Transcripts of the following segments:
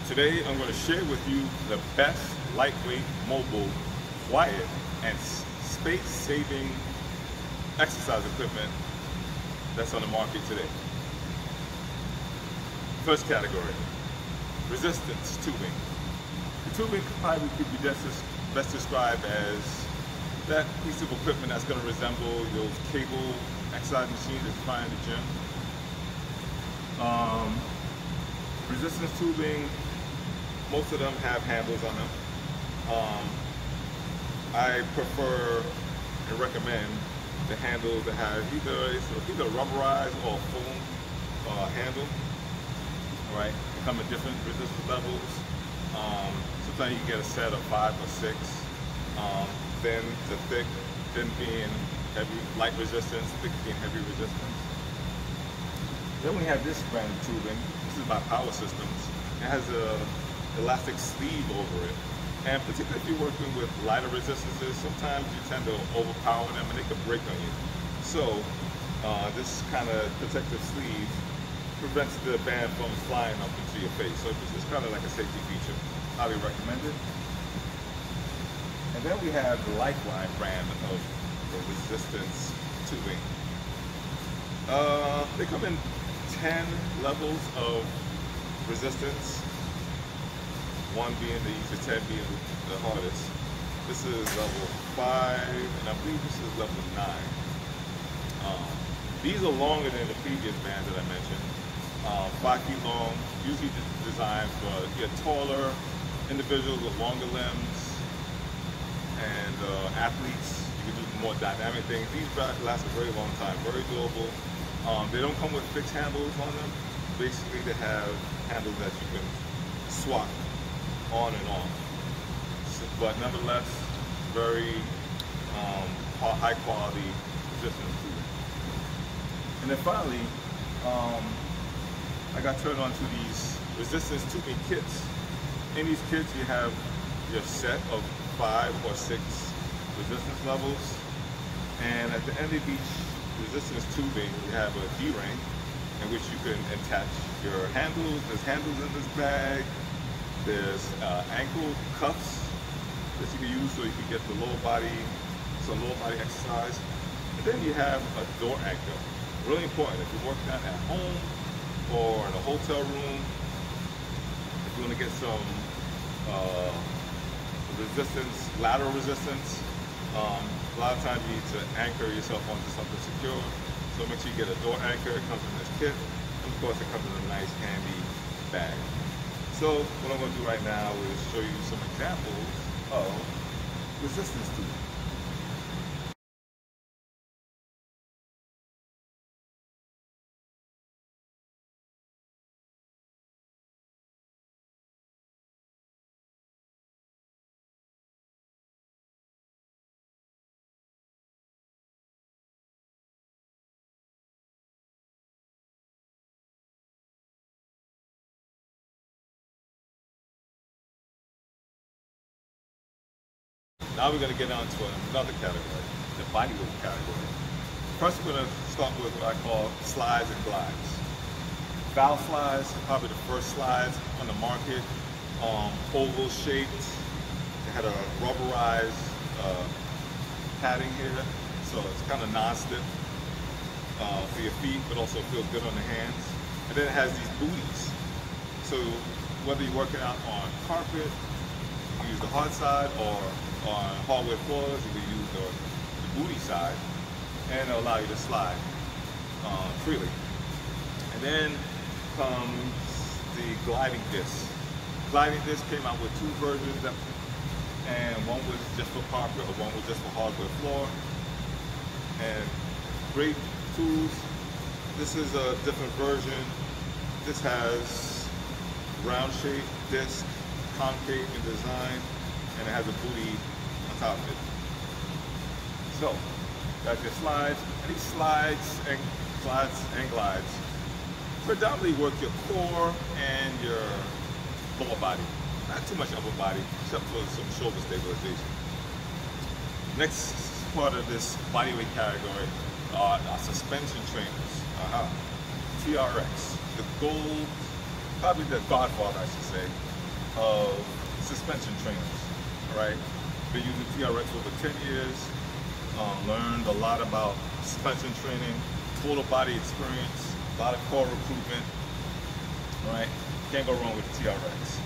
Today I'm going to share with you the best lightweight, mobile, quiet, and space-saving exercise equipment that's on the market today. First category, resistance tubing. The tubing probably could be best described as that piece of equipment that's going to resemble those cable exercise machines that you find in the gym. Resistance tubing, most of them have handles on them. I prefer and recommend the handles that have either rubberized or foam handle. All right, they come in different resistance levels. Sometimes you get a set of 5 or 6. Thin to thick, thin being heavy, light resistance, thick being heavy resistance. Then we have this brand of tubing. This is by Power Systems. It has a elastic sleeve over it. And particularly if you're working with lighter resistances, sometimes you tend to overpower them and they can break on you. So this kind of protective sleeve prevents the band from flying up into your face. So this is kind of like a safety feature. Highly recommended. And then we have the Lifeline brand of the resistance tubing. They come in 10 levels of resistance, 1 being the easiest, 10 being the hardest. This is level 5, and I believe this is level 9. These are longer than the previous bands that I mentioned. 5 feet long, usually designed for taller individuals with longer limbs and athletes. You can do more dynamic things. These last a very long time, very durable. They don't come with fixed handles on them. Basically, they have handles that you can swap on and off. But nonetheless, very high quality resistance tubing. And then finally, I got turned on to these resistance tubing kits. In these kits, you have your set of 5 or 6 resistance levels, and at the end of each resistance tubing, you have a D-ring in which you can attach your handles. There's handles in this bag. There's ankle cuffs that you can use so you can get the lower body exercise. And then you have a door anchor. Really important if you're working out at home or in a hotel room. If you want to get some resistance, lateral resistance, a lot of times you need to anchor yourself onto something secure. So make sure you get a door anchor. It comes in this kit. And of course, it comes in a nice, handy bag. So what I'm going to do right now is show you some examples of resistance tubing. Now we're going to get on to another category, the bodywork category. First, we're going to start with what I call slides and glides. Valve slides are probably the first slides on the market, oval shaped. They had a rubberized padding here, so it's kind of non-slip for your feet, but also feels good on the hands. And then it has these booties. So whether you're working out on carpet, you can use the hard side, or on hardwood floors, you can use the booty side, and it'll allow you to slide freely. And then comes the gliding disc. Gliding disc came out with 2 versions, and one was just for carpet, or one was just for hardwood floor. And great tools. This is a different version. This has round shape disc, concave in design, and it has a booty on top of it. So, that's your slides. And these slides and glides predominantly work your core and your lower body. Not too much upper body, except for some shoulder stabilization. Next part of this bodyweight category are suspension trainers. TRX, the gold, probably the godfather, I should say, of suspension trainers, all right? Been using TRX over 10 years, learned a lot about suspension training, total body experience, a lot of core recruitment, all right? Can't go wrong with the TRX.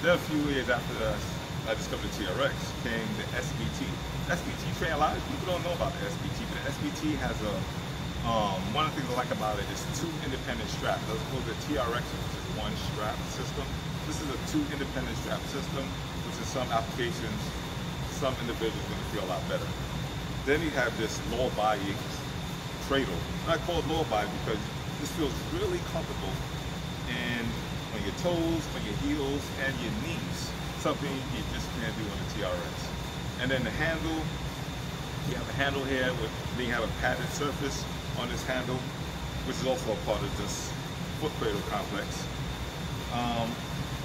Then a few years after that, I discovered the TRX, came the SBT. SBT train, a lot of people don't know about the SBT, but the SBT has a, one of the things I like about it is 2 independent straps, as opposed to the TRX, which is 1 strap system. This is a 2 independent strap system, which in some applications, some individuals are going to feel a lot better. Then you have this lower body cradle. And I call it lower body because this feels really comfortable and on your toes, on your heels, and your knees. Something you just can't do on the TRX. And then the handle, you have a handle here, then you have a padded surface on this handle, which is also a part of this foot cradle complex.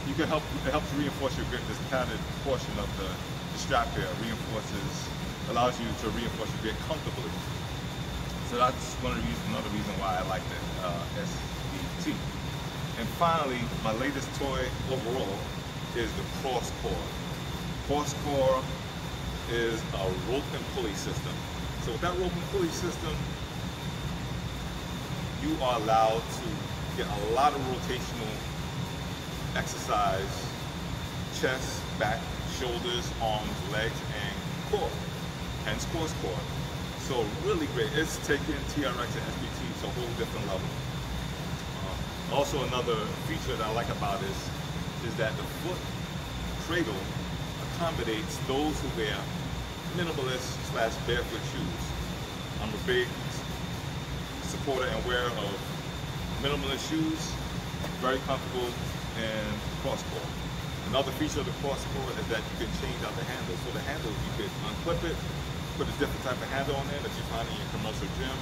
It helps reinforce your grip. This padded portion of the strap here allows you to reinforce your grip comfortably. So that's another reason why I like the SBT. And finally, my latest toy overall is the cross core. Cross core is a rope and pulley system. So with that rope and pulley system, you are allowed to get a lot of rotational exercise, chest, back, shoulders, arms, legs, and core, hence cross core. So really great. It's taking TRX and SBT to a whole different level. Also another feature that I like about this is that the foot cradle accommodates those who wear minimalist / barefoot shoes. I'm a big supporter and wearer of minimalist shoes, very comfortable and cross core. Another feature of the cross core is that you can change out the handle. So the handle, you could unclip it, put a different type of handle on there that you find in your commercial gym.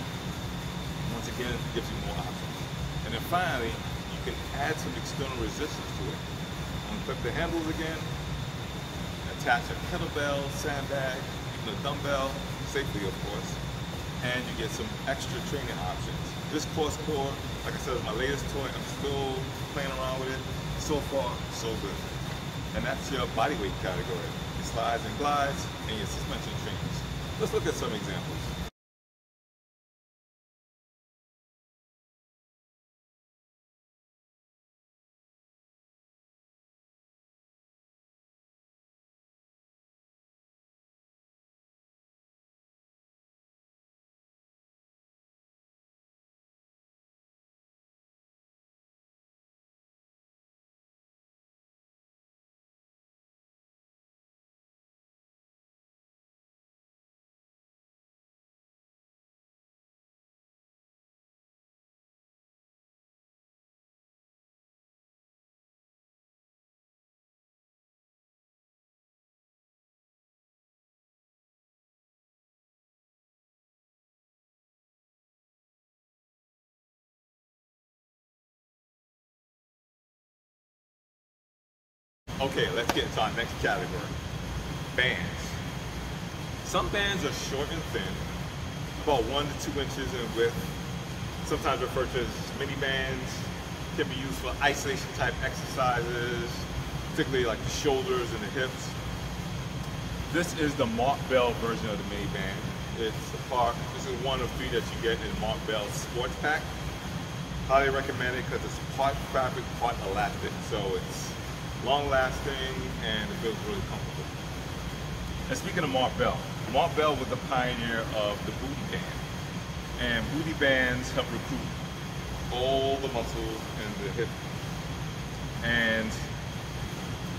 Once again, it gives you more options. And then finally, you can add some external resistance to it. Unclip the handles again, attach a kettlebell, sandbag, even a dumbbell, safely of course, and you get some extra training options. This cross core, like I said, is my latest toy. I'm still playing around with it. So far, so good. And that's your bodyweight category. Your slides and glides, and your suspension trainers. Let's look at some examples. Okay, let's get into our next category. Bands. Some bands are short and thin, about 1 to 2 inches in width, sometimes referred to as mini bands, can be used for isolation type exercises, particularly like the shoulders and the hips. This is the Mark Bell version of the mini band. This is one of 3 that you get in Mark Bell's sports pack. Highly recommend it because it's part fabric, part elastic, so it's long lasting and it feels really comfortable. And speaking of Mark Bell was the pioneer of the booty band. And booty bands help recruit all the muscles in the hip. And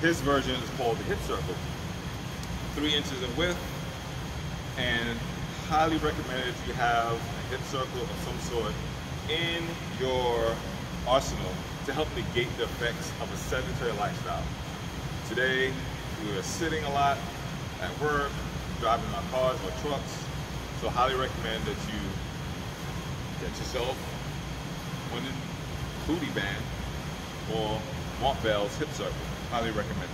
his version is called the hip circle. 3 inches in width, and highly recommended if you have a hip circle of some sort in your arsenal to help negate the effects of a sedentary lifestyle. Today, we are sitting a lot at work, driving our cars or trucks, so highly recommend that you get yourself one booty band or Mark Bell's hip circle. Highly recommended.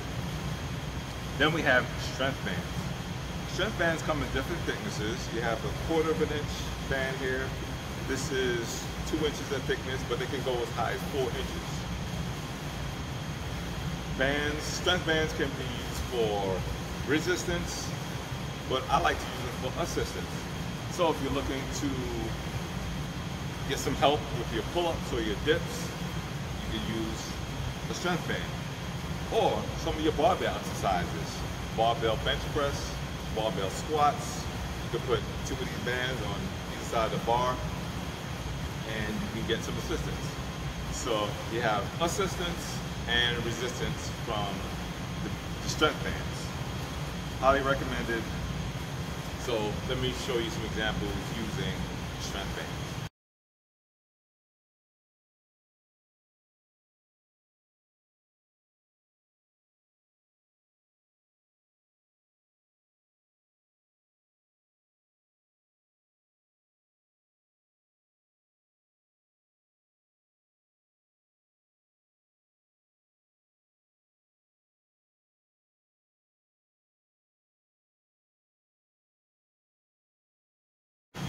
Then we have strength bands. Strength bands come in different thicknesses. You have a 1/4 inch band here. This is 2 inches in thickness, but they can go as high as 4 inches. bands, strength bands can be used for resistance, but I like to use them for assistance. So if you're looking to get some help with your pull-ups or your dips, you can use a strength band. Or some of your barbell exercises, barbell bench press, barbell squats. You can put 2 of these bands on either side of the bar and you can get some assistance. So you have assistance and resistance from the strength bands. Highly recommended. So let me show you some examples using strength bands.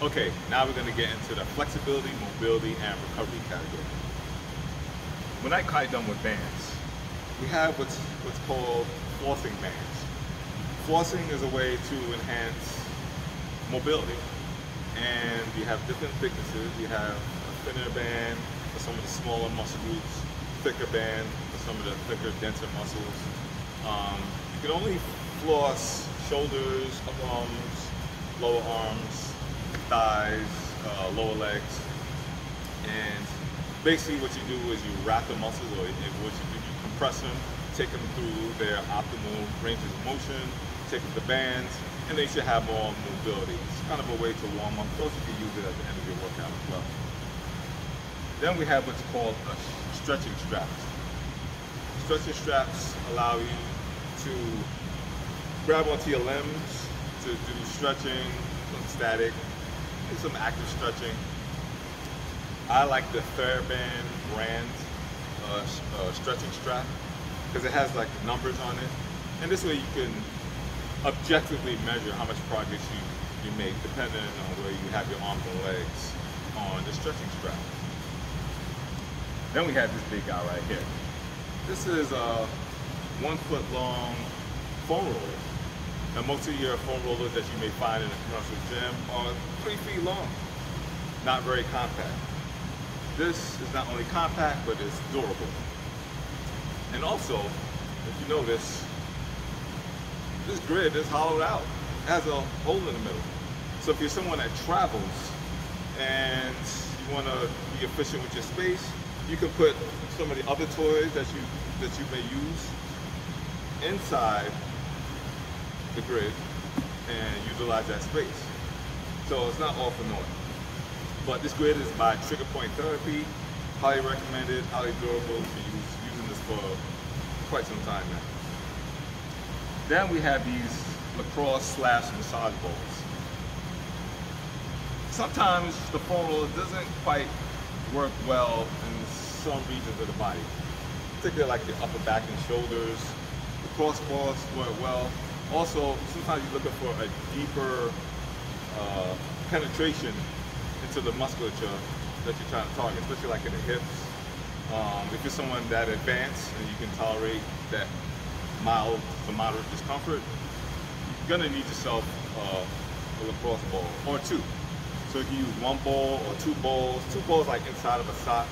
Okay, now we're going to get into the flexibility, mobility, and recovery category. When I got done with bands, we have what's called forcing bands. Forcing is a way to enhance mobility, and you have different thicknesses. You have a thinner band for some of the smaller muscle groups, thicker band for some of the thicker, denser muscles. You can only floss shoulders, upper arms, lower arms, thighs, lower legs, and basically what you do is you wrap the muscles, or what you do, you compress them, take them through their optimal ranges of motion, take the bands, and they should have more mobility. It's kind of a way to warm up. Those you can use it at the end of your workout as well. Then we have what's called stretching straps. Stretching straps allow you to grab onto your limbs to do stretching, some static, and some active stretching. I like the TheraBand brand stretching strap because it has like numbers on it, and this way you can objectively measure how much progress you make depending on where you have your arms and legs on the stretching strap. Then we have this big guy right here. This is a 1 foot long foam roller. Now most of your foam rollers that you may find in a commercial gym are 3 feet long, not very compact. This is not only compact, but it's durable. And also, if you notice, this grid is hollowed out. It has a hole in the middle. So if you're someone that travels and you want to be efficient with your space, you can put some of the other toys that you may use inside the grid and utilize that space. So it's not all for naught. But this grid is by Trigger Point Therapy. Highly recommended, highly durable. Been using this for quite some time now. Then we have these lacrosse / massage balls. Sometimes the foam roller doesn't quite work well in some regions of the body, particularly like your upper back and shoulders. The cross balls work well. Also, sometimes you're looking for a deeper penetration into the musculature that you're trying to target, especially like in the hips. If you're someone that advanced and you can tolerate that mild to moderate discomfort, you're gonna need yourself a lacrosse ball or 2. So you can use 1 ball or 2 balls. 2 balls like inside of a sock.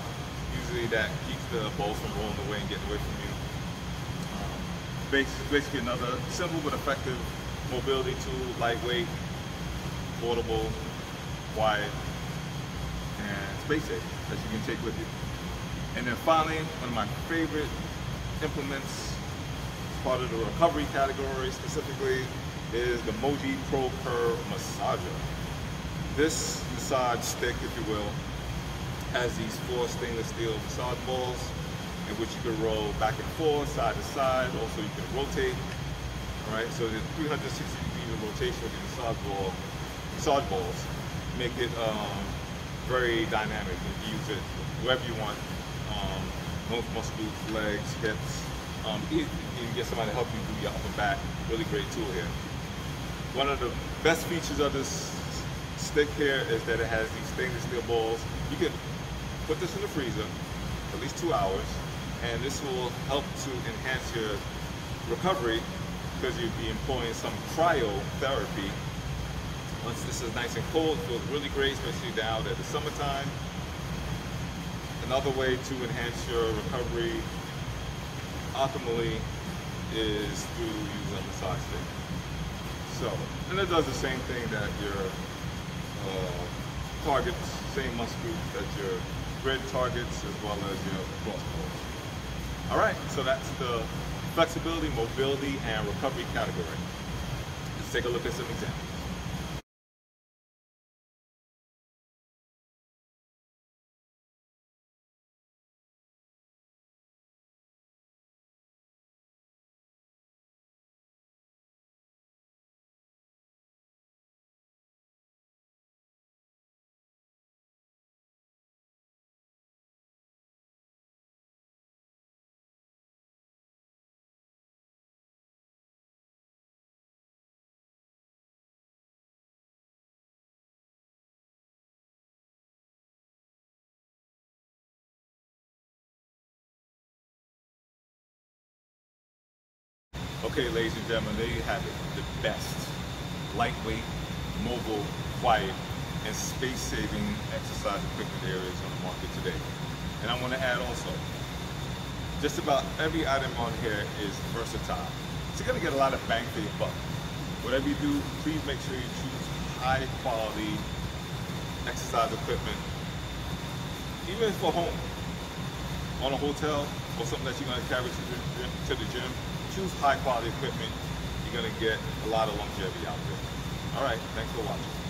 Usually that keeps the balls from rolling away and getting away from you. Basically another simple but effective mobility tool, lightweight, portable, quiet, and space safe that you can take with you. And then finally, one of my favorite implements, part of the recovery category specifically, is the Moji Pro Curve Massager. This massage stick, if you will, has these 4 stainless steel massage balls in which you can roll back and forth, side to side. Also, you can rotate. All right, so there's 360 degrees of rotation with the massage balls. Make it very dynamic. You can use it wherever you want. Most muscle groups, legs, hips. You can get somebody to help you do your upper back. Really great tool here. One of the best features of this stick here is that it has these stainless steel balls. You can put this in the freezer for at least 2 hours, and this will help to enhance your recovery because you'll be employing some cryotherapy. Once this is nice and cold, it feels really great, especially now at the summertime. Another way to enhance your recovery optimally is through using a massage stick. So, and it does the same thing that your targets, same muscle group that your grid targets as well as your cross pulls. All right, so that's the flexibility, mobility, and recovery category. Let's take a look at some examples. Okay, ladies and gentlemen, there you have it. The best lightweight, mobile, quiet, and space-saving exercise equipment areas on the market today. And I want to add also, just about every item on here is versatile. So you're going to get a lot of bang for your buck. Whatever you do, please make sure you choose high-quality exercise equipment, even for home, on a hotel, or something that you're going to carry to the gym. Choose high quality equipment, you're going to get a lot of longevity out there. All right, thanks for watching.